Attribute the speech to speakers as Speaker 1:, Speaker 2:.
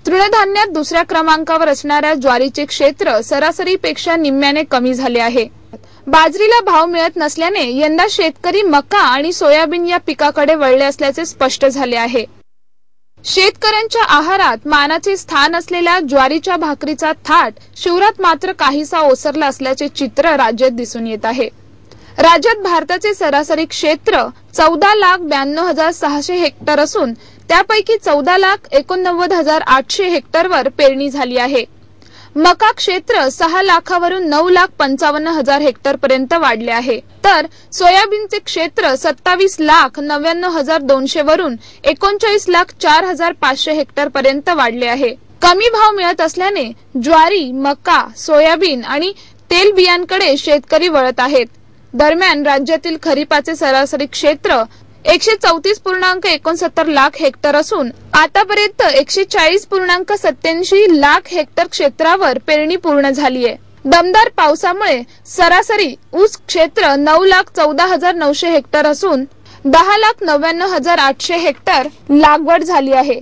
Speaker 1: तृणधान्यात दुसऱ्या क्रमांकावर असणाऱ्या ज्वारीचे क्षेत्र सरासरीपेक्षा निम्म्याने कमी झाले आहे। बाजरीला भाव मिळत नसल्याने यंदा शेतकरी मका आणि सोयाबीन या पिकाकडे वळले असल्याचे स्पष्ट झाले आहे। शेतकऱ्यांच्या आहारात मानाचे स्थान असलेल्या ज्वारीच्या भाकरीचा थाट शिवरात मात्र काहीसा ओसरला असल्याचे चित्र राज्यात दिसून येत आहे। राज्यात भारताचे सरासरी क्षेत्र 14,92,600 हेक्टर असून त्यापैकी 14,89,800 हेक्टरवर पेरणी झाली आहे। मका क्षेत्र 6 लाखावरून 9,55,000 हेक्टर पर्यंत वाढले आहे, तर सोयाबीनचे क्षेत्र 27,99,200 वरून 39,04,500 हेक्टर पर्यंत वाढले आहे। कमी भाव मिळत असल्याने ज्वारी, मका, सोयाबीन आणि तेलबियांकडे शेतकरी वळत आहेत। दरम्यान राज्यातील खरीपाचे सरासरी क्षेत्र 134.69 लाख हेक्टर असून आतापर्यंत 140.87 लाख हेक्टर क्षेत्रावर पेरणी पूर्ण झाली आहे। दमदार पावसामुळे सरासरी ऊस क्षेत्र 9,14,900 हेक्टर असून 10,99,800 हेक्टर लागवड झाली आहे।